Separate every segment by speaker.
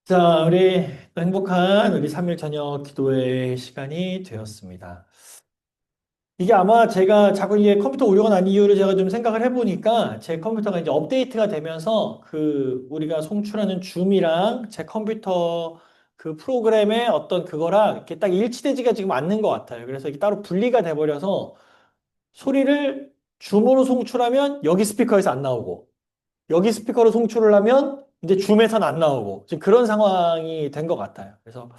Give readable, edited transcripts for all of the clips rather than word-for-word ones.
Speaker 1: 자, 우리 또 행복한 우리 3일 저녁 기도의 시간이 되었습니다. 이게 아마 제가 자꾸 이게 컴퓨터 오류가 난 이유를 제가 좀 생각을 해보니까 제 컴퓨터가 이제 업데이트가 되면서 그 우리가 송출하는 줌이랑 제 컴퓨터 그 프로그램의 어떤 그거랑 이렇게 딱 일치되지가 지금 않는 것 같아요. 그래서 이게 따로 분리가 돼버려서 소리를 줌으로 송출하면 여기 스피커에서 안 나오고 여기 스피커로 송출을 하면 이제 줌에서는 안 나오고 지금 그런 상황이 된 것 같아요. 그래서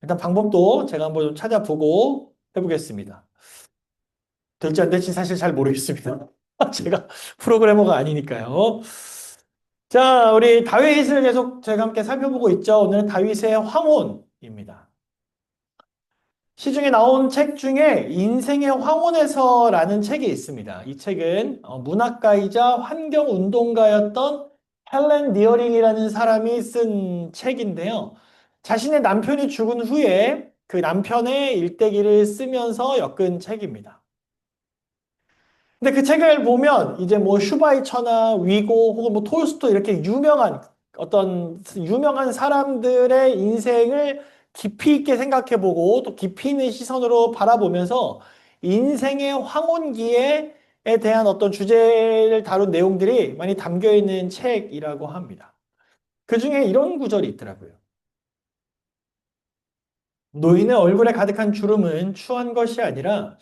Speaker 1: 일단 방법도 제가 한번 좀 찾아보고 해보겠습니다. 될지 안 될지 사실 잘 모르겠습니다. 제가 프로그래머가 아니니까요. 자, 우리 다윗을 계속 제가 함께 살펴보고 있죠. 오늘은 다윗의 황혼입니다. 시중에 나온 책 중에 인생의 황혼에서라는 책이 있습니다. 이 책은 문학가이자 환경운동가였던 헬렌 디어링이라는 사람이 쓴 책인데요. 자신의 남편이 죽은 후에 그 남편의 일대기를 쓰면서 엮은 책입니다. 근데 그 책을 보면 이제 뭐 슈바이처나 위고 혹은 뭐 톨스토이 이렇게 유명한 어떤 유명한 사람들의 인생을 깊이 있게 생각해보고 또 깊이 있는 시선으로 바라보면서 인생의 황혼기에 대한 어떤 주제를 다룬 내용들이 많이 담겨 있는 책이라고 합니다. 그 중에 이런 구절이 있더라고요. 노인의 얼굴에 가득한 주름은 추한 것이 아니라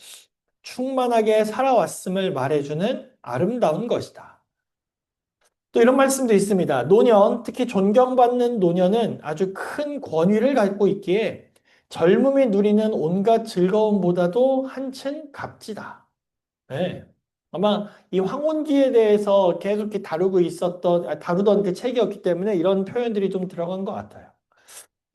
Speaker 1: 충만하게 살아왔음을 말해주는 아름다운 것이다. 또 이런 말씀도 있습니다. 노년, 특히 존경받는 노년은 아주 큰 권위를 갖고 있기에 젊음이 누리는 온갖 즐거움보다도 한층 값지다. 네. 아마 이 황혼기에 대해서 계속 이렇게 다루던 그 책이었기 때문에 이런 표현들이 좀 들어간 것 같아요.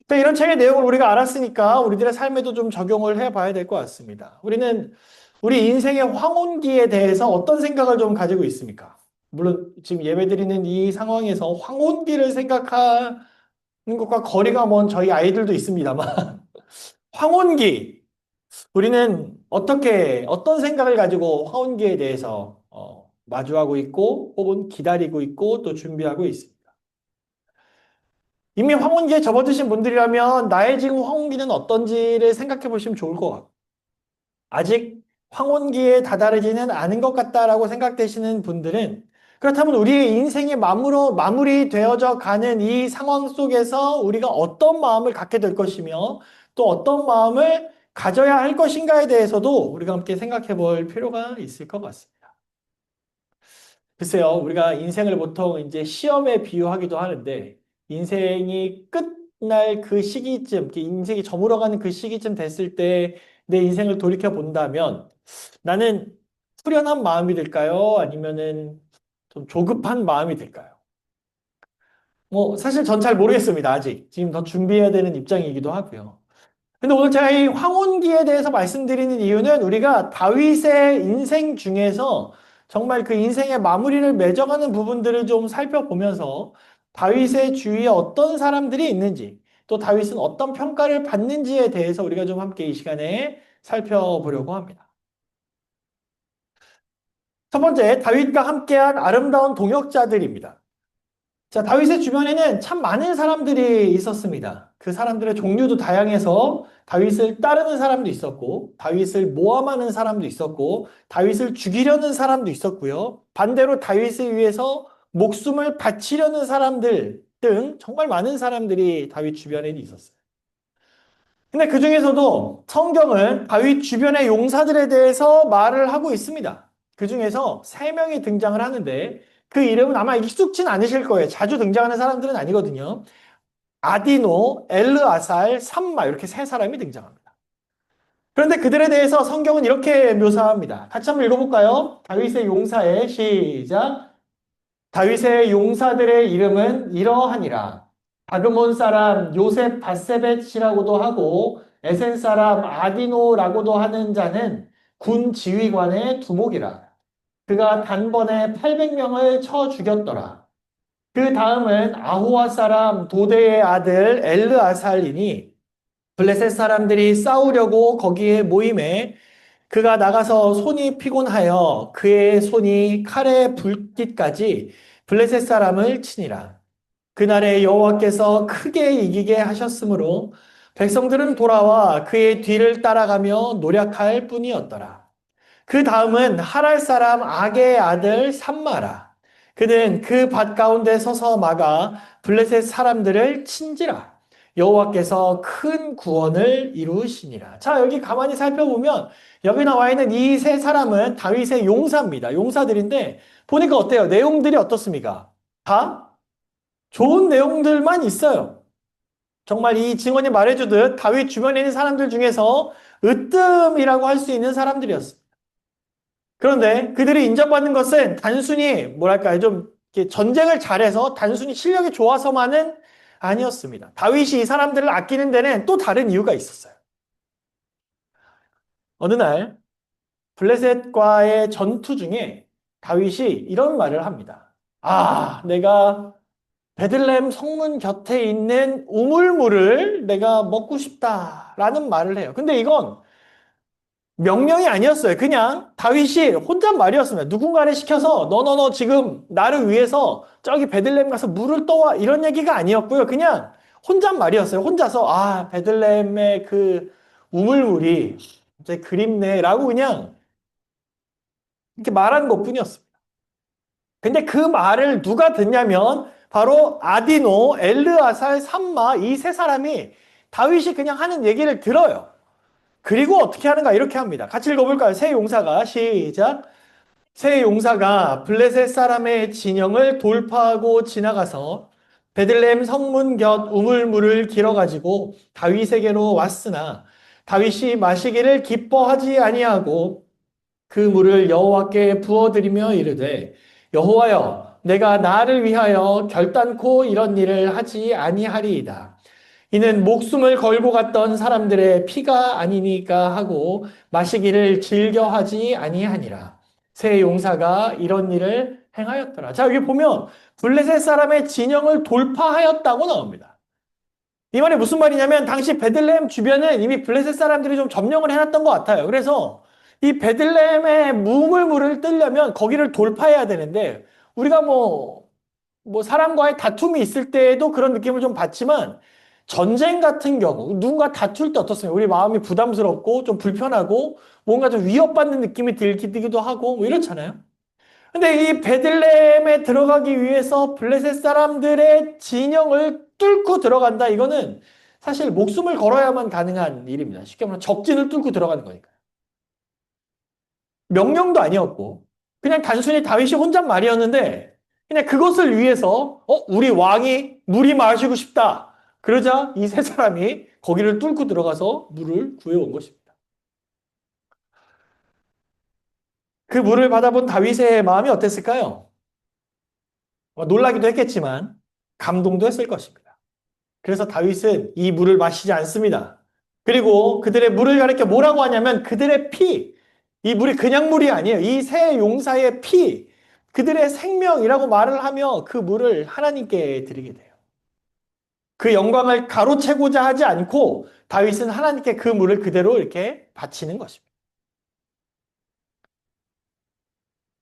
Speaker 1: 또 이런 책의 내용을 우리가 알았으니까 우리들의 삶에도 좀 적용을 해 봐야 될 것 같습니다. 우리는 우리 인생의 황혼기에 대해서 어떤 생각을 좀 가지고 있습니까? 물론 지금 예배드리는 이 상황에서 황혼기를 생각하는 것과 거리가 먼 저희 아이들도 있습니다만 황혼기 우리는 어떤 생각을 가지고 황혼기에 대해서 마주하고 있고 혹은 기다리고 있고 또 준비하고 있습니다. 이미 황혼기에 접어드신 분들이라면 나의 지금 황혼기는 어떤지를 생각해 보시면 좋을 것 같고 아직 황혼기에 다다르지는 않은 것 같다라고 생각되시는 분들은 그렇다면 우리의 인생이 마무리되어져 가는 이 상황 속에서 우리가 어떤 마음을 갖게 될 것이며 또 어떤 마음을 가져야 할 것인가에 대해서도 우리가 함께 생각해 볼 필요가 있을 것 같습니다. 글쎄요, 우리가 인생을 보통 이제 시험에 비유하기도 하는데, 인생이 끝날 그 시기쯤, 이렇게 인생이 저물어가는 그 시기쯤 됐을 때 내 인생을 돌이켜 본다면, 나는 후련한 마음이 들까요? 아니면은 좀 조급한 마음이 들까요? 뭐, 사실 전 잘 모르겠습니다, 아직. 지금 더 준비해야 되는 입장이기도 하고요. 근데 오늘 제가 이 황혼기에 대해서 말씀드리는 이유는 우리가 다윗의 인생 중에서 정말 그 인생의 마무리를 맺어가는 부분들을 좀 살펴보면서 다윗의 주위에 어떤 사람들이 있는지 또 다윗은 어떤 평가를 받는지에 대해서 우리가 좀 함께 이 시간에 살펴보려고 합니다. 첫 번째, 다윗과 함께한 아름다운 동역자들입니다. 자, 다윗의 주변에는 참 많은 사람들이 있었습니다. 그 사람들의 종류도 다양해서 다윗을 따르는 사람도 있었고, 다윗을 모함하는 사람도 있었고, 다윗을 죽이려는 사람도 있었고요. 반대로 다윗을 위해서 목숨을 바치려는 사람들 등 정말 많은 사람들이 다윗 주변에 있었어요. 근데 그 중에서도 성경은 다윗 주변의 용사들에 대해서 말을 하고 있습니다. 그 중에서 세 명이 등장을 하는데 그 이름은 아마 익숙진 않으실 거예요. 자주 등장하는 사람들은 아니거든요. 아디노, 엘르아살, 삼마 이렇게 세 사람이 등장합니다. 그런데 그들에 대해서 성경은 이렇게 묘사합니다. 같이 한번 읽어볼까요? 다윗의 용사의 시작. 다윗의 용사들의 이름은 이러하니라. 바그몬 사람 요셉 바세벳이라고도 하고 에센 사람 아디노라고도 하는 자는 군 지휘관의 두목이라. 그가 단번에 800명을 쳐 죽였더라. 그 다음은 아호와 사람 도대의 아들 엘르아살이니 블레셋 사람들이 싸우려고 거기에 모임에 그가 나가서 손이 피곤하여 그의 손이 칼의 붉기까지 블레셋 사람을 치니라. 그날에 여호와께서 크게 이기게 하셨으므로 백성들은 돌아와 그의 뒤를 따라가며 노력할 뿐이었더라. 그 다음은 하랄 사람 악의 아들 삼마라. 그는 그 밭 가운데 서서 막아 블레셋 사람들을 친지라. 여호와께서 큰 구원을 이루시니라. 자, 여기 가만히 살펴보면 여기 나와 있는 이 세 사람은 다윗의 용사입니다. 용사들인데 보니까 어때요? 내용들이 어떻습니까? 다 좋은 내용들만 있어요. 정말 이 증언이 말해주듯 다윗 주변에 있는 사람들 중에서 으뜸이라고 할 수 있는 사람들이었어요. 그런데 그들이 인정받는 것은 단순히 뭐랄까요, 좀 이렇게 전쟁을 잘해서 단순히 실력이 좋아서만은 아니었습니다. 다윗이 이 사람들을 아끼는 데는 또 다른 이유가 있었어요. 어느 날 블레셋과의 전투 중에 다윗이 이런 말을 합니다. 아, 내가 베들레헴 성문 곁에 있는 우물물을 내가 먹고 싶다라는 말을 해요. 근데 이건 명령이 아니었어요. 그냥 다윗이 혼잣말이었습니다. 누군가를 시켜서 너 지금 나를 위해서 저기 베들레헴 가서 물을 떠와 이런 얘기가 아니었고요. 그냥 혼잣말이었어요. 혼자서 아 베들레헴의 그 우물물이 이제 그립네라고 그냥 이렇게 말한 것뿐이었습니다. 근데 그 말을 누가 듣냐면 바로 아디노, 엘르아살, 삼마 이 세 사람이 다윗이 그냥 하는 얘기를 들어요. 그리고 어떻게 하는가 이렇게 합니다. 같이 읽어볼까요? 세 용사가 시작. 세 용사가 블레셋 사람의 진영을 돌파하고 지나가서 베들레헴 성문 곁 우물물을 길어가지고 다윗에게로 왔으나 다윗이 마시기를 기뻐하지 아니하고 그 물을 여호와께 부어드리며 이르되 여호와여 내가 나를 위하여 결단코 이런 일을 하지 아니하리이다. 이는 목숨을 걸고 갔던 사람들의 피가 아니니까 하고 마시기를 즐겨하지 아니하니라. 세 용사가 이런 일을 행하였더라. 자, 여기 보면 블레셋 사람의 진영을 돌파하였다고 나옵니다. 이 말이 무슨 말이냐면 당시 베들레헴 주변은 이미 블레셋 사람들이 좀 점령을 해놨던 것 같아요. 그래서 이 베들레헴의 무물물을 뜨려면 거기를 돌파해야 되는데 우리가 뭐 사람과의 다툼이 있을 때에도 그런 느낌을 좀 받지만 전쟁 같은 경우 누군가 다툴 때 어떻습니까? 우리 마음이 부담스럽고 좀 불편하고 뭔가 좀 위협받는 느낌이 들기도 하고 뭐 이렇잖아요. 근데 이 베들레헴에 들어가기 위해서 블레셋 사람들의 진영을 뚫고 들어간다. 이거는 사실 목숨을 걸어야만 가능한 일입니다. 쉽게 말하면 적진을 뚫고 들어가는 거니까요. 명령도 아니었고 그냥 단순히 다윗이 혼잣말이었는데 그냥 그것을 위해서 우리 왕이 물이 마시고 싶다. 그러자 이 세 사람이 거기를 뚫고 들어가서 물을 구해온 것입니다. 그 물을 받아본 다윗의 마음이 어땠을까요? 놀라기도 했겠지만 감동도 했을 것입니다. 그래서 다윗은 이 물을 마시지 않습니다. 그리고 그들의 물을 가리켜 뭐라고 하냐면 그들의 피, 이 물이 그냥 물이 아니에요. 이 세 용사의 피, 그들의 생명이라고 말을 하며 그 물을 하나님께 드리게 돼요. 그 영광을 가로채고자 하지 않고 다윗은 하나님께 그 물을 그대로 이렇게 바치는 것입니다.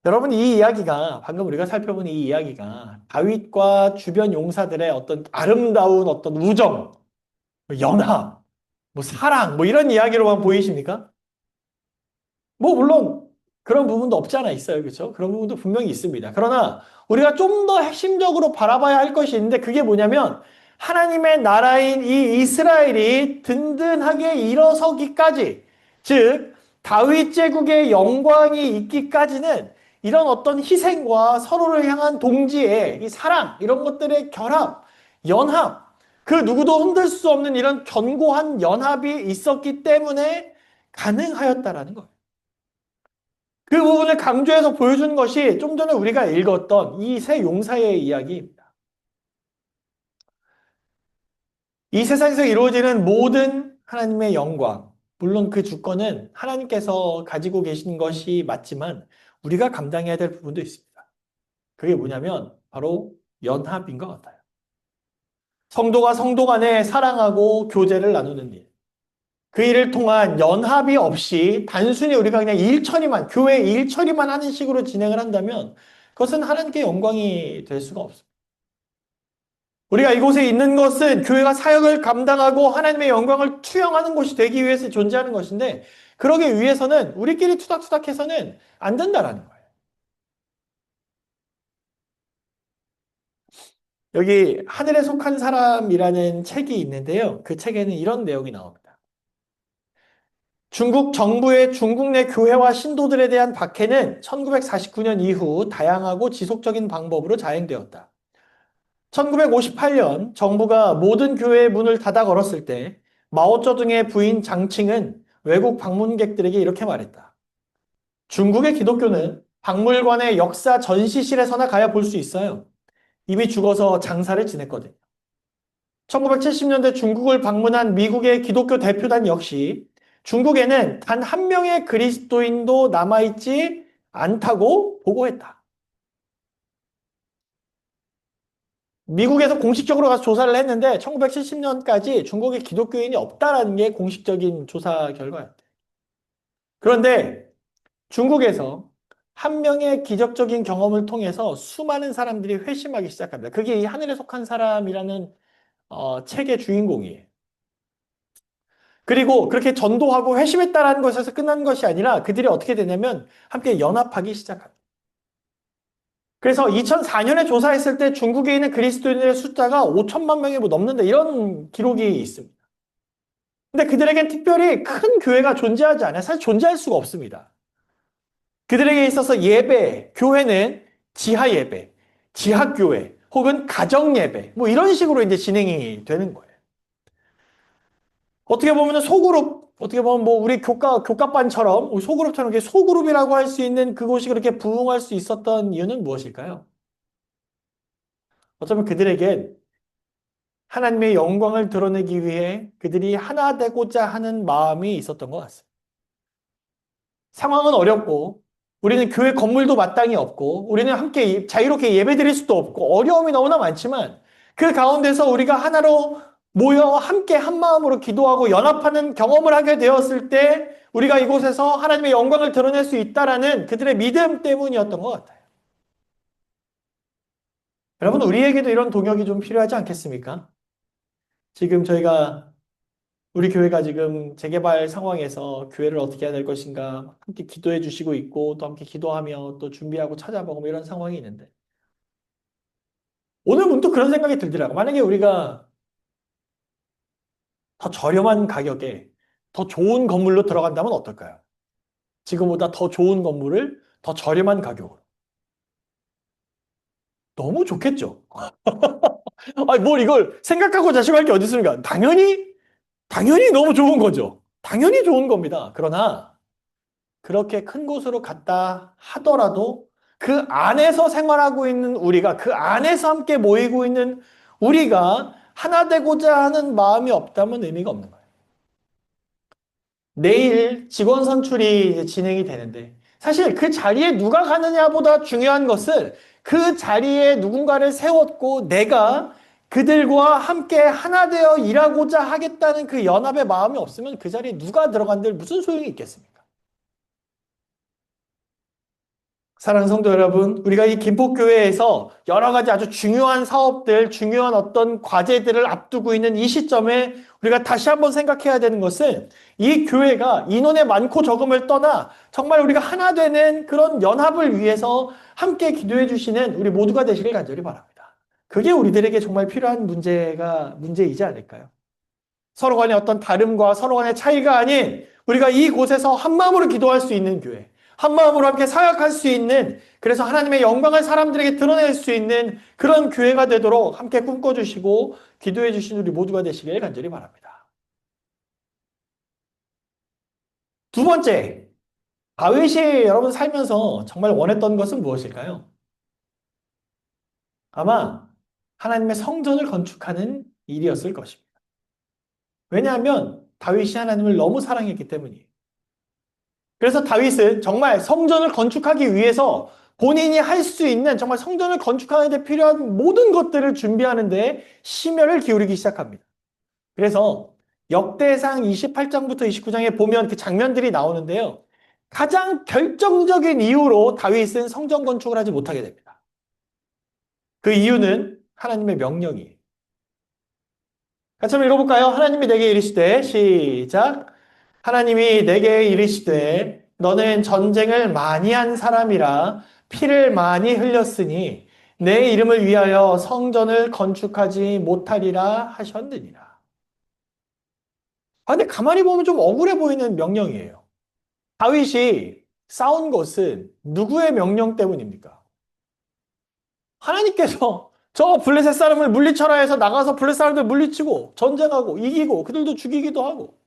Speaker 1: 여러분, 이 이야기가, 방금 우리가 살펴본 이 이야기가 다윗과 주변 용사들의 어떤 아름다운 어떤 우정, 연합, 사랑, 이런 이야기로만 보이십니까? 물론 그런 부분도 없지 않아 있어요. 그렇죠? 그런 부분도 분명히 있습니다. 그러나 우리가 좀 더 핵심적으로 바라봐야 할 것이 있는데 그게 뭐냐면 하나님의 나라인 이 이스라엘이 든든하게 일어서기까지, 즉 다윗 제국의 영광이 있기까지는 이런 어떤 희생과 서로를 향한 동지의 이 사랑, 이런 것들의 결합, 연합, 그 누구도 흔들 수 없는 이런 견고한 연합이 있었기 때문에 가능하였다라는 거예요. 그 부분을 강조해서 보여주는 것이 좀 전에 우리가 읽었던 이 세 용사의 이야기입니다. 이 세상에서 이루어지는 모든 하나님의 영광, 물론 그 주권은 하나님께서 가지고 계신 것이 맞지만 우리가 감당해야 될 부분도 있습니다. 그게 뭐냐면 바로 연합인 것 같아요. 성도가 성도 간에 사랑하고 교제를 나누는 일. 그 일을 통한 연합이 없이 단순히 우리가 그냥 일 처리만, 교회 일 처리만 하는 식으로 진행을 한다면 그것은 하나님께 영광이 될 수가 없습니다. 우리가 이곳에 있는 것은 교회가 사역을 감당하고 하나님의 영광을 투영하는 곳이 되기 위해서 존재하는 것인데 그러기 위해서는 우리끼리 투닥투닥해서는 안 된다라는 거예요. 여기 하늘에 속한 사람이라는 책이 있는데요. 그 책에는 이런 내용이 나옵니다. 중국 정부의 중국 내 교회와 신도들에 대한 박해는 1949년 이후 다양하고 지속적인 방법으로 자행되었다. 1958년 정부가 모든 교회의 문을 닫아 걸었을 때 마오쩌둥의 부인 장칭은 외국 방문객들에게 이렇게 말했다. 중국의 기독교는 박물관의 역사 전시실에서나 가야 볼 수 있어요. 이미 죽어서 장사를 지냈거든요. 1970년대 중국을 방문한 미국의 기독교 대표단 역시 중국에는 단 한 명의 그리스도인도 남아있지 않다고 보고했다. 미국에서 공식적으로 가서 조사를 했는데 1970년까지 중국에 기독교인이 없다라는 게 공식적인 조사 결과였대. 그런데 중국에서 한 명의 기적적인 경험을 통해서 수많은 사람들이 회심하기 시작합니다. 그게 이 하늘에 속한 사람이라는 책의 주인공이에요. 그리고 그렇게 전도하고 회심했다라는 것에서 끝난 것이 아니라 그들이 어떻게 되냐면 함께 연합하기 시작합니다. 그래서 2004년에 조사했을 때 중국에 있는 그리스도인의 숫자가 5천만 명이 뭐 넘는다 이런 기록이 있습니다. 근데 그들에겐 특별히 큰 교회가 존재하지 않아요. 사실 존재할 수가 없습니다. 그들에게 있어서 예배, 교회는 지하 예배, 지하교회, 혹은 가정 예배, 뭐 이런 식으로 이제 진행이 되는 거예요. 어떻게 보면 소그룹, 어떻게 보면 뭐 우리 교과반처럼, 우리 소그룹처럼 이렇게 소그룹이라고 할 수 있는 그곳이 그렇게 부흥할 수 있었던 이유는 무엇일까요? 어쩌면 그들에겐 하나님의 영광을 드러내기 위해 그들이 하나 되고자 하는 마음이 있었던 것 같습니다. 상황은 어렵고, 우리는 교회 건물도 마땅히 없고, 우리는 함께 자유롭게 예배 드릴 수도 없고, 어려움이 너무나 많지만, 그 가운데서 우리가 하나로 모여 함께 한 마음으로 기도하고 연합하는 경험을 하게 되었을 때, 우리가 이곳에서 하나님의 영광을 드러낼 수 있다라는 그들의 믿음 때문이었던 것 같아요. 여러분, 우리에게도 이런 동역이 좀 필요하지 않겠습니까? 지금 저희가 우리 교회가 지금 재개발 상황에서 교회를 어떻게 해야 될 것인가 함께 기도해 주시고 있고 또 함께 기도하며 또 준비하고 찾아보고 뭐 이런 상황이 있는데 오늘 문득 그런 생각이 들더라고요. 만약에 우리가 더 저렴한 가격에 더 좋은 건물로 들어간다면 어떨까요? 지금보다 더 좋은 건물을 더 저렴한 가격으로. 너무 좋겠죠? 아니, 뭘 이걸 생각하고 자식할 게 어디 있습니까? 당연히 너무 좋은 거죠. 당연히 좋은 겁니다. 그러나 그렇게 큰 곳으로 갔다 하더라도 그 안에서 생활하고 있는 우리가, 그 안에서 함께 모이고 있는 우리가 하나 되고자 하는 마음이 없다면 의미가 없는 거예요. 내일 직원 선출이 이제 진행이 되는데 사실 그 자리에 누가 가느냐보다 중요한 것은 그 자리에 누군가를 세웠고 내가 그들과 함께 하나 되어 일하고자 하겠다는 그 연합의 마음이 없으면 그 자리에 누가 들어간들 무슨 소용이 있겠습니까? 사랑하는 성도 여러분, 우리가 이 김포교회에서 여러 가지 아주 중요한 사업들, 중요한 어떤 과제들을 앞두고 있는 이 시점에 우리가 다시 한번 생각해야 되는 것은 이 교회가 인원의 많고 적음을 떠나 정말 우리가 하나 되는 그런 연합을 위해서 함께 기도해 주시는 우리 모두가 되시길 간절히 바랍니다. 그게 우리들에게 정말 필요한 문제이지 않을까요? 서로 간의 어떤 다름과 서로 간의 차이가 아닌 우리가 이곳에서 한 마음으로 기도할 수 있는 교회, 한 마음으로 함께 사역할 수 있는, 그래서 하나님의 영광을 사람들에게 드러낼 수 있는 그런 교회가 되도록 함께 꿈꿔주시고 기도해 주신 우리 모두가 되시길 간절히 바랍니다. 두 번째, 다윗이 여러분 살면서 정말 원했던 것은 무엇일까요? 아마 하나님의 성전을 건축하는 일이었을 것입니다. 왜냐하면 다윗이 하나님을 너무 사랑했기 때문이에요. 그래서 다윗은 정말 성전을 건축하기 위해서 본인이 할 수 있는 정말 성전을 건축하는 데 필요한 모든 것들을 준비하는 데 심혈을 기울이기 시작합니다. 그래서 역대상 28장부터 29장에 보면 그 장면들이 나오는데요. 가장 결정적인 이유로 다윗은 성전 건축을 하지 못하게 됩니다. 그 이유는 하나님의 명령이에요. 같이 한번 읽어볼까요? 하나님이 내게 이르시되, 시작. 하나님이 내게 이르시되, 너는 전쟁을 많이 한 사람이라 피를 많이 흘렸으니 내 이름을 위하여 성전을 건축하지 못하리라 하셨느니라. 아, 근데 가만히 보면 좀 억울해 보이는 명령이에요. 다윗이 싸운 것은 누구의 명령 때문입니까? 하나님께서 저 블레셋 사람을 물리쳐라 해서 나가서 블레셋 사람들 물리치고 전쟁하고 이기고 그들도 죽이기도 하고.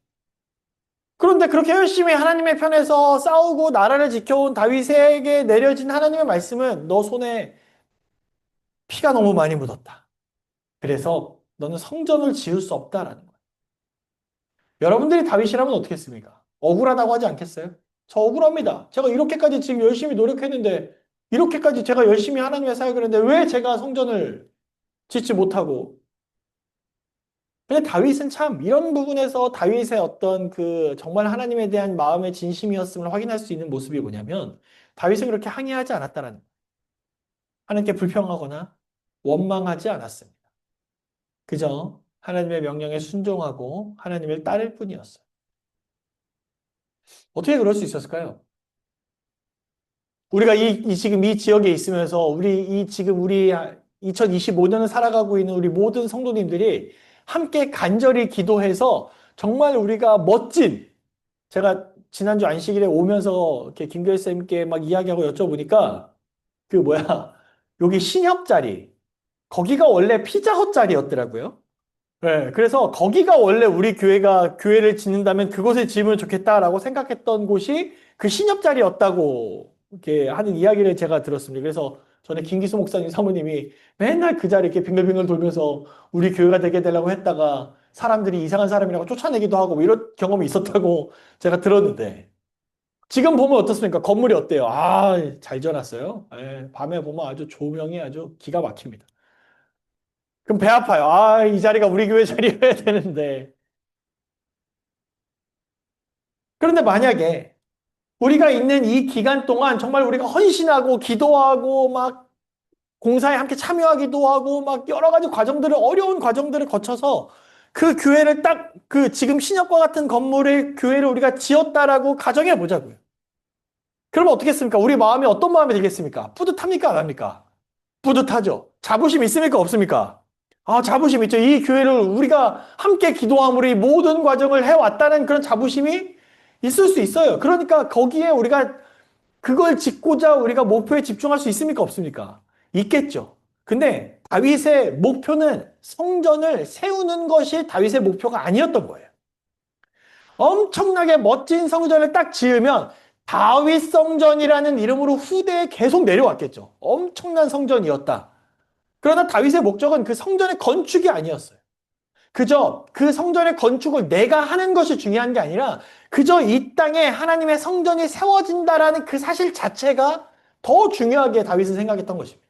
Speaker 1: 그런데 그렇게 열심히 하나님의 편에서 싸우고 나라를 지켜온 다윗에게 내려진 하나님의 말씀은 너 손에 피가 너무 많이 묻었다. 그래서 너는 성전을 지을 수 없다라는 거예요. 여러분들이 다윗이라면 어떻게 했습니까? 억울하다고 하지 않겠어요? 저 억울합니다. 제가 이렇게까지 지금 열심히 노력했는데 이렇게까지 제가 열심히 하나님의 사역을 했는데 왜 제가 성전을 짓지 못하고. 근데 다윗은 참 이런 부분에서 다윗의 어떤 그 정말 하나님에 대한 마음의 진심이었음을 확인할 수 있는 모습이 뭐냐면 다윗은 그렇게 항의하지 않았다라는 거예요. 하나님께 불평하거나 원망하지 않았습니다. 그저 하나님의 명령에 순종하고 하나님을 따를 뿐이었어요. 어떻게 그럴 수 있었을까요? 우리가 지금 이 지역에 있으면서 우리 2025년을 살아가고 있는 우리 모든 성도님들이 함께 간절히 기도해서 정말 우리가 멋진, 제가 지난주 안식일에 오면서 이렇게 김교회 쌤께 막 이야기하고 여쭤보니까 그 뭐야 여기 신협 자리 거기가 원래 피자헛 자리였더라고요. 네, 그래서 거기가 원래 우리 교회가 교회를 짓는다면 그곳에 지으면 좋겠다라고 생각했던 곳이 그 신협 자리였다고 이렇게 하는 이야기를 제가 들었습니다. 그래서 전에 김기수 목사님 사모님이 맨날 그 자리 이렇게 빙글빙글 돌면서 우리 교회가 되게 되려고 했다가 사람들이 이상한 사람이라고 쫓아내기도 하고 뭐 이런 경험이 있었다고 제가 들었는데 지금 보면 어떻습니까? 건물이 어때요? 아, 잘 지어놨어요. 예, 밤에 보면 아주 조명이 아주 기가 막힙니다. 그럼 배 아파요. 아, 이 자리가 우리 교회 자리여야 되는데. 그런데 만약에 우리가 있는 이 기간 동안 정말 우리가 헌신하고 기도하고 막 공사에 함께 참여하기도 하고 막 여러 가지 어려운 과정들을 거쳐서 그 교회를 딱 그 지금 신협과 같은 건물의 교회를 우리가 지었다라고 가정해 보자고요. 그러면 어떻겠습니까? 우리 마음이 어떤 마음이 들겠습니까? 뿌듯합니까? 안 합니까? 뿌듯하죠. 자부심 있습니까? 없습니까? 아, 자부심 있죠. 이 교회를 우리가 함께 기도함으로 이 모든 과정을 해왔다는 그런 자부심이 있을 수 있어요. 그러니까 거기에 우리가 그걸 짓고자 우리가 목표에 집중할 수 있습니까? 없습니까? 있겠죠. 근데 다윗의 목표는 성전을 세우는 것이 다윗의 목표가 아니었던 거예요. 엄청나게 멋진 성전을 딱 지으면 다윗 성전이라는 이름으로 후대에 계속 내려왔겠죠. 엄청난 성전이었다. 그러나 다윗의 목적은 그 성전의 건축이 아니었어요. 그저 그 성전의 건축을 내가 하는 것이 중요한 게 아니라 그저 이 땅에 하나님의 성전이 세워진다라는 그 사실 자체가 더 중요하게 다윗은 생각했던 것입니다.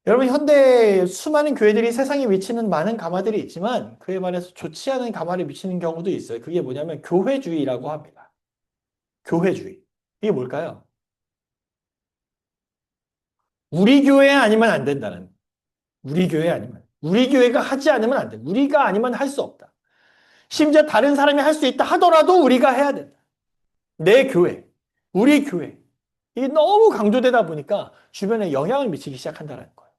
Speaker 1: 여러분, 현대 수많은 교회들이 세상에 미치는 많은 가마들이 있지만 그에 반해서 좋지 않은 가마를 미치는 경우도 있어요. 그게 뭐냐면 교회주의라고 합니다. 교회주의. 이게 뭘까요? 우리 교회 아니면 안 된다는. 우리 교회 아니면. 우리 교회가 하지 않으면 안 돼. 우리가 아니면 할 수 없다. 심지어 다른 사람이 할 수 있다 하더라도 우리가 해야 된다. 내 교회, 우리 교회. 이게 너무 강조되다 보니까 주변에 영향을 미치기 시작한다는 거예요.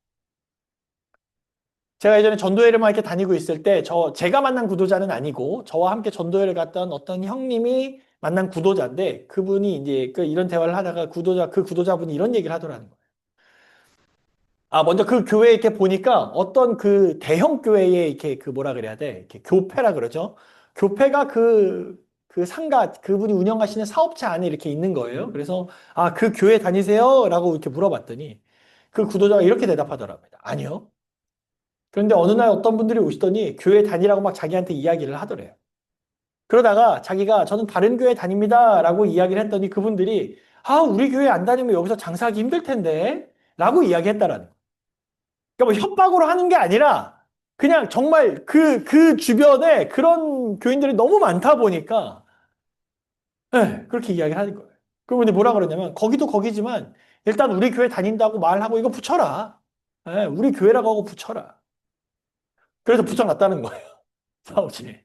Speaker 1: 제가 예전에 전도회를만 이렇게 다니고 있을 때 제가 만난 구도자는 아니고 저와 함께 전도회를 갔던 어떤 형님이 만난 구도자인데 그분이 이제 이런 대화를 하다가 그 구도자분이 이런 얘기를 하더라는 거예요. 아, 먼저 그 교회에 이렇게 보니까 어떤 그 대형 교회에 이렇게 그 뭐라 그래야 돼? 이렇게 교회라 그러죠. 교회가 그 상가, 그분이 운영하시는 사업체 안에 이렇게 있는 거예요. 그래서, 아, 그 교회 다니세요? 라고 이렇게 물어봤더니 그 구도자가 이렇게 대답하더라고요. 아니요. 그런데 어느 날 어떤 분들이 오시더니 교회 다니라고 막 자기한테 이야기를 하더래요. 그러다가 자기가 저는 다른 교회 다닙니다. 라고 이야기를 했더니 그분들이 아, 우리 교회 안 다니면 여기서 장사하기 힘들 텐데. 라고 이야기했다라는 거예요. 그러니까 뭐 협박으로 하는 게 아니라 그냥 정말 그 주변에 그런 교인들이 너무 많다 보니까, 예, 그렇게 이야기를 하는 거예요. 그리고 근데 뭐라 그러냐면, 거기도 거기지만, 일단 우리 교회 다닌다고 말하고 이거 붙여라. 예, 우리 교회라고 하고 붙여라. 그래서 붙여놨다는 거예요. 사무실에.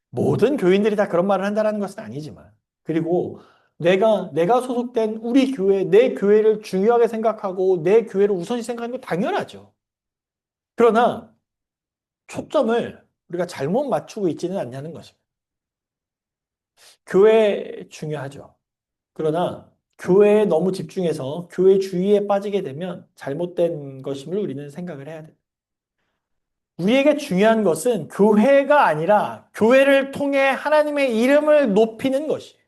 Speaker 1: 모든 교인들이 다 그런 말을 한다는 것은 아니지만. 그리고 내가 소속된 우리 교회, 내 교회를 중요하게 생각하고 내 교회를 우선시 생각하는 건 당연하죠. 그러나 초점을 우리가 잘못 맞추고 있지는 않냐는 것입니다. 교회 중요하죠. 그러나 교회에 너무 집중해서 교회 주의에 빠지게 되면 잘못된 것임을 우리는 생각을 해야 돼요. 우리에게 중요한 것은 교회가 아니라 교회를 통해 하나님의 이름을 높이는 것이에요.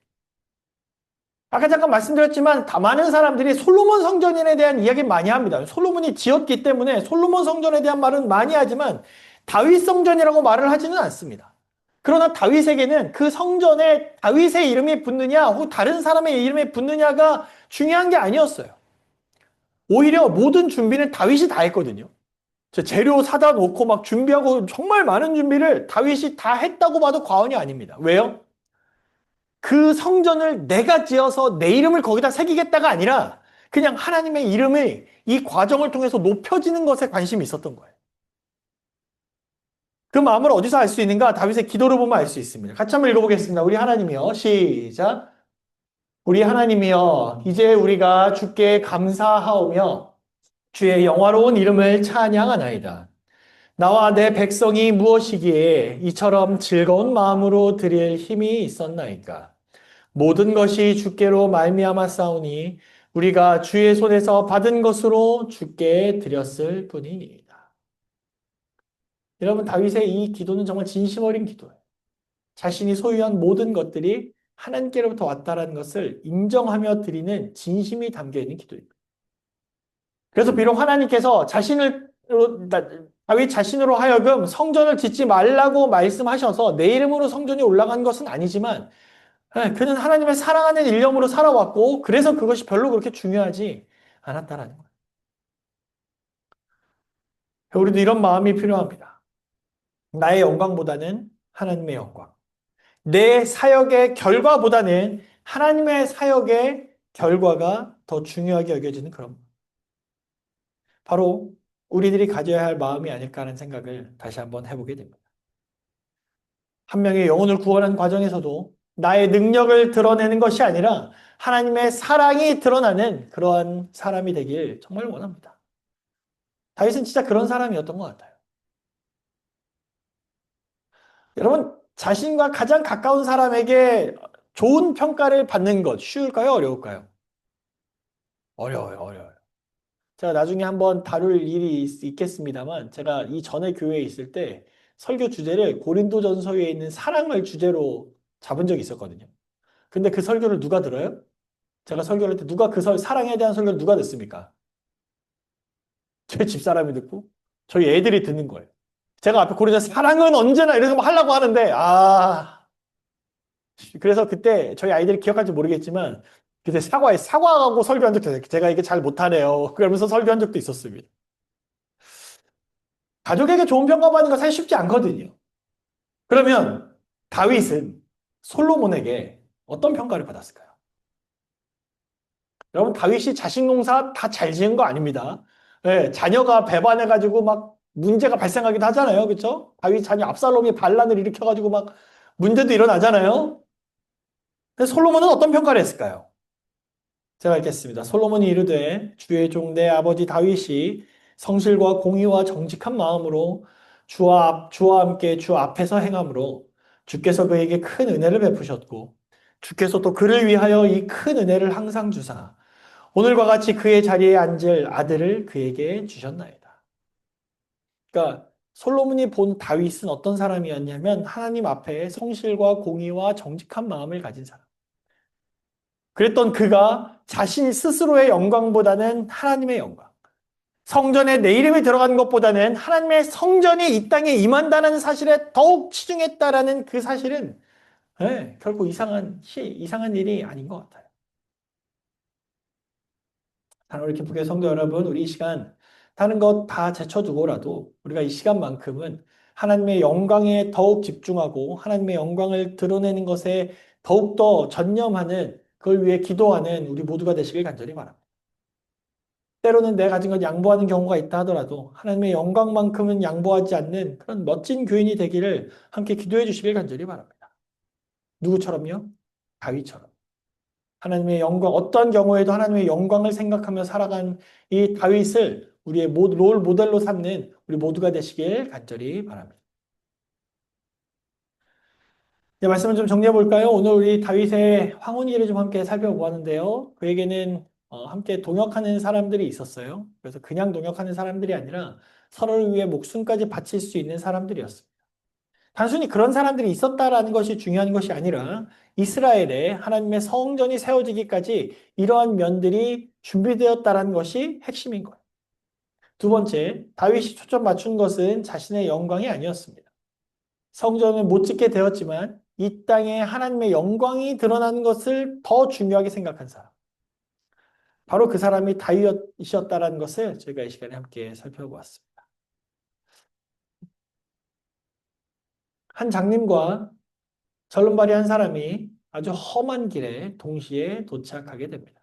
Speaker 1: 아까 잠깐 말씀드렸지만 많은 사람들이 솔로몬 성전에 대한 이야기 많이 합니다. 솔로몬이 지었기 때문에 솔로몬 성전에 대한 말은 많이 하지만 다윗 성전이라고 말을 하지는 않습니다. 그러나 다윗에게는 그 성전에 다윗의 이름이 붙느냐 혹은 다른 사람의 이름이 붙느냐가 중요한 게 아니었어요. 오히려 모든 준비는 다윗이 다 했거든요. 재료 사다 놓고 막 준비하고 정말 많은 준비를 다윗이 다 했다고 봐도 과언이 아닙니다. 왜요? 그 성전을 내가 지어서 내 이름을 거기다 새기겠다가 아니라 그냥 하나님의 이름이 이 과정을 통해서 높여지는 것에 관심이 있었던 거예요. 그 마음을 어디서 알 수 있는가? 다윗의 기도를 보면 알 수 있습니다. 같이 한번 읽어보겠습니다. 우리 하나님이여, 시작. 우리 하나님이여, 이제 우리가 주께 감사하오며 주의 영화로운 이름을 찬양하나이다. 나와 내 백성이 무엇이기에 이처럼 즐거운 마음으로 드릴 힘이 있었나이까? 모든 것이 주께로 말미암아 싸우니 우리가 주의 손에서 받은 것으로 주께 드렸을 뿐이니이다. 여러분, 다윗의 이 기도는 정말 진심 어린 기도예요. 자신이 소유한 모든 것들이 하나님께로부터 왔다라는 것을 인정하며 드리는 진심이 담겨 있는 기도입니다. 그래서 비록 하나님께서 다윗 자신으로 하여금 성전을 짓지 말라고 말씀하셔서 내 이름으로 성전이 올라간 것은 아니지만 그는 하나님의 사랑하는 일념으로 살아왔고 그래서 그것이 별로 그렇게 중요하지 않았다라는 거예요. 우리도 이런 마음이 필요합니다. 나의 영광보다는 하나님의 영광. 내 사역의 결과보다는 하나님의 사역의 결과가 더 중요하게 여겨지는 그런 마음. 바로 우리들이 가져야 할 마음이 아닐까 하는 생각을 다시 한번 해보게 됩니다. 한 명의 영혼을 구원하는 과정에서도 나의 능력을 드러내는 것이 아니라 하나님의 사랑이 드러나는 그러한 사람이 되길 정말 원합니다. 다윗은 진짜 그런 사람이었던 것 같아요. 여러분, 자신과 가장 가까운 사람에게 좋은 평가를 받는 것 쉬울까요? 어려울까요? 어려워요, 어려워요. 제가 나중에 한번 다룰 일이 있겠습니다만 제가 이 전에 교회에 있을 때 설교 주제를 고린도전서에 있는 사랑을 주제로 잡은 적이 있었거든요. 근데 그 설교를 누가 들어요? 제가 설교를 할 때 누가 사랑에 대한 설교를 누가 듣습니까? 제 집사람이 듣고 저희 애들이 듣는 거예요. 제가 앞에 고린도서 사랑은 언제나 이래서 막 하려고 하는데 그래서 그때 저희 아이들이 기억할지 모르겠지만 그때 사과하고 설교한 적도 있어요. 제가 이게 잘 못하네요. 그러면서 설교한 적도 있었습니다. 가족에게 좋은 평가받는 건 사실 쉽지 않거든요. 그러면 다윗은 솔로몬에게 어떤 평가를 받았을까요? 여러분, 다윗이 자식 농사 다 잘 지은 거 아닙니다. 예, 자녀가 배반해가지고 막 문제가 발생하기도 하잖아요. 그렇죠? 다윗 자녀 압살롬이 반란을 일으켜가지고 막 문제도 일어나잖아요. 근데 솔로몬은 어떤 평가를 했을까요? 제가 읽겠습니다. 솔로몬이 이르되 주의 종 내 아버지 다윗이 성실과 공의와 정직한 마음으로 주와 함께 주 앞에서 행함으로 주께서 그에게 큰 은혜를 베푸셨고 주께서 또 그를 위하여 이 큰 은혜를 항상 주사 오늘과 같이 그의 자리에 앉을 아들을 그에게 주셨나이다. 그러니까 솔로몬이 본 다윗은 어떤 사람이었냐면 하나님 앞에 성실과 공의와 정직한 마음을 가진 사람. 그랬던 그가 자신 스스로의 영광보다는 하나님의 영광. 성전에 내 이름이 들어간 것보다는 하나님의 성전이 이 땅에 임한다는 사실에 더욱 치중했다라는 그 사실은 결코 이상한 일이 아닌 것 같아요. 사랑하는 기쁘게 성도 여러분, 우리 이 시간 다른 것 다 제쳐두고라도 우리가 이 시간만큼은 하나님의 영광에 더욱 집중하고 하나님의 영광을 드러내는 것에 더욱더 전념하는 그걸 위해 기도하는 우리 모두가 되시길 간절히 바랍니다. 때로는 내가 가진 것 양보하는 경우가 있다 하더라도 하나님의 영광만큼은 양보하지 않는 그런 멋진 교인이 되기를 함께 기도해 주시길 간절히 바랍니다. 누구처럼요? 다윗처럼. 하나님의 영광, 어떠한 경우에도 하나님의 영광을 생각하며 살아간 이 다윗을 우리의 롤 모델로 삼는 우리 모두가 되시길 간절히 바랍니다. 네, 말씀을 좀 정리해 볼까요? 오늘 우리 다윗의 황혼기를 좀 함께 살펴보았는데요. 그에게는 함께 동역하는 사람들이 있었어요. 그래서 그냥 동역하는 사람들이 아니라 서로를 위해 목숨까지 바칠 수 있는 사람들이었습니다. 단순히 그런 사람들이 있었다라는 것이 중요한 것이 아니라 이스라엘에 하나님의 성전이 세워지기까지 이러한 면들이 준비되었다라는 것이 핵심인 거예요. 두 번째, 다윗이 초점 맞춘 것은 자신의 영광이 아니었습니다. 성전을 못 짓게 되었지만 이 땅에 하나님의 영광이 드러나는 것을 더 중요하게 생각한 사람. 바로 그 사람이 다윗이었다라는 것을 저희가 이 시간에 함께 살펴보았습니다. 한 장님과 절름발이 한 사람이 아주 험한 길에 동시에 도착하게 됩니다.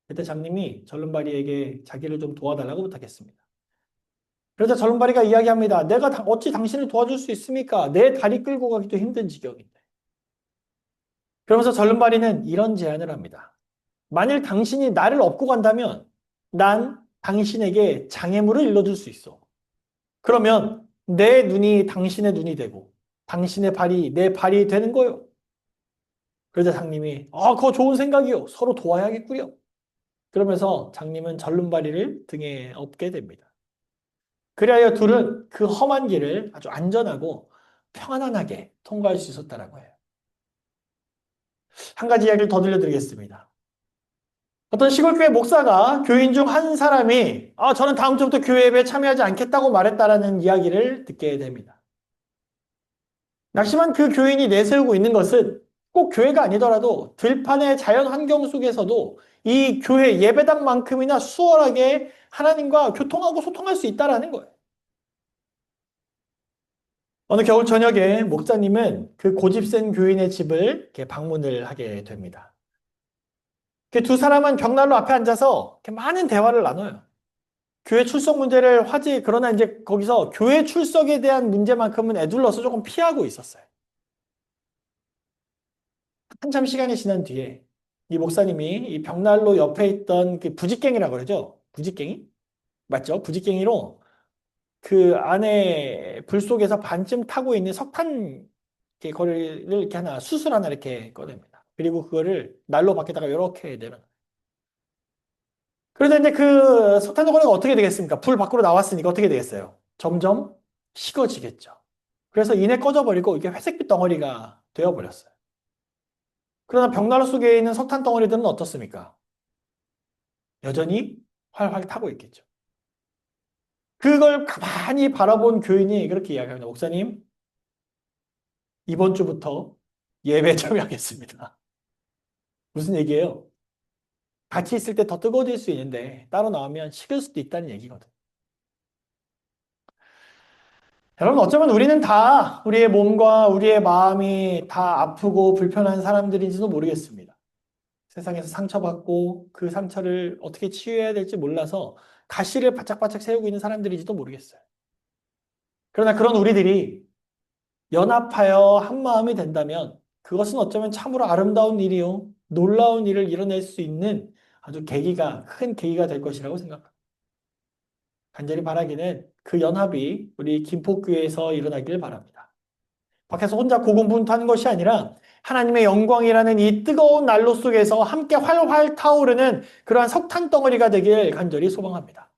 Speaker 1: 그때 장님이 절름발이에게 자기를 좀 도와달라고 부탁했습니다. 그러자 절름발이가 이야기합니다. 내가 어찌 당신을 도와줄 수 있습니까? 내 다리 끌고 가기도 힘든 지경인데. 그러면서 절름발이는 이런 제안을 합니다. 만일 당신이 나를 업고 간다면 난 당신에게 장애물을 일러줄 수 있어. 그러면 내 눈이 당신의 눈이 되고 당신의 발이 내 발이 되는 거요. 그러자 장님이 그거 좋은 생각이요. 서로 도와야겠구려. 그러면서 장님은 절름발이를 등에 업게 됩니다. 그리하여 둘은 그 험한 길을 아주 안전하고 평안하게 통과할 수 있었다라고 해요. 한 가지 이야기를 더 들려드리겠습니다. 어떤 시골교회 목사가 교인 중 한 사람이 저는 다음 주부터 교회 예배에 참여하지 않겠다고 말했다라는 이야기를 듣게 됩니다. 낙심한 그 교인이 내세우고 있는 것은 꼭 교회가 아니더라도 들판의 자연 환경 속에서도 이 교회 예배당만큼이나 수월하게 하나님과 교통하고 소통할 수 있다라는 거예요. 어느 겨울 저녁에 목사님은 그 고집센 교인의 집을 이렇게 방문을 하게 됩니다. 두 사람은 벽난로 앞에 앉아서 이렇게 많은 대화를 나눠요. 교회 출석 문제를 그러나 이제 거기서 교회 출석에 대한 문제만큼은 애둘러서 조금 피하고 있었어요. 한참 시간이 지난 뒤에 이 목사님이 이 벽난로 옆에 있던 그 부직갱이라고 그러죠? 부직갱이? 맞죠? 부직갱이로 그 안에 불 속에서 반쯤 타고 있는 석탄 거리를 이렇게 수술 하나 이렇게 꺼냅니다. 그리고 그거를 난로 밖에다가 이렇게 내려. 그런데 이제 그 석탄 덩어리가 어떻게 되겠습니까? 불 밖으로 나왔으니까 어떻게 되겠어요? 점점 식어지겠죠. 그래서 이내 꺼져버리고 이게 회색빛 덩어리가 되어버렸어요. 그러나 벽난로 속에 있는 석탄 덩어리들은 어떻습니까? 여전히 활활 타고 있겠죠. 그걸 가만히 바라본 교인이 그렇게 이야기합니다. 목사님, 이번 주부터 예배 참여하겠습니다. 무슨 얘기예요? 같이 있을 때 더 뜨거워질 수 있는데 따로 나오면 식을 수도 있다는 얘기거든. 여러분, 어쩌면 우리는 다 우리의 몸과 우리의 마음이 다 아프고 불편한 사람들인지도 모르겠습니다. 세상에서 상처받고 그 상처를 어떻게 치유해야 될지 몰라서 가시를 바짝바짝 세우고 있는 사람들인지도 모르겠어요. 그러나 그런 우리들이 연합하여 한 마음이 된다면 그것은 어쩌면 참으로 아름다운 일이요. 놀라운 일을 이뤄낼 수 있는 아주 큰 계기가 될 것이라고 생각합니다. 간절히 바라기는 그 연합이 우리 김포교회에서 일어나길 바랍니다. 밖에서 혼자 고군분투하는 것이 아니라 하나님의 영광이라는 이 뜨거운 난로 속에서 함께 활활 타오르는 그러한 석탄 덩어리가 되길 간절히 소망합니다.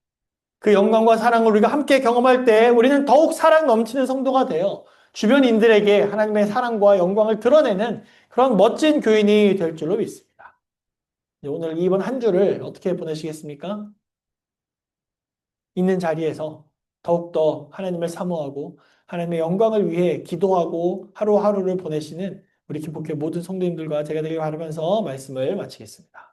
Speaker 1: 그 영광과 사랑을 우리가 함께 경험할 때 우리는 더욱 사랑 넘치는 성도가 되어 주변인들에게 하나님의 사랑과 영광을 드러내는 그런 멋진 교인이 될 줄로 믿습니다. 오늘 이번 한 주를 어떻게 보내시겠습니까? 있는 자리에서 더욱더 하나님을 사모하고 하나님의 영광을 위해 기도하고 하루하루를 보내시는 우리 김포교회 모든 성도님들과 제가 되길 바라면서 말씀을 마치겠습니다.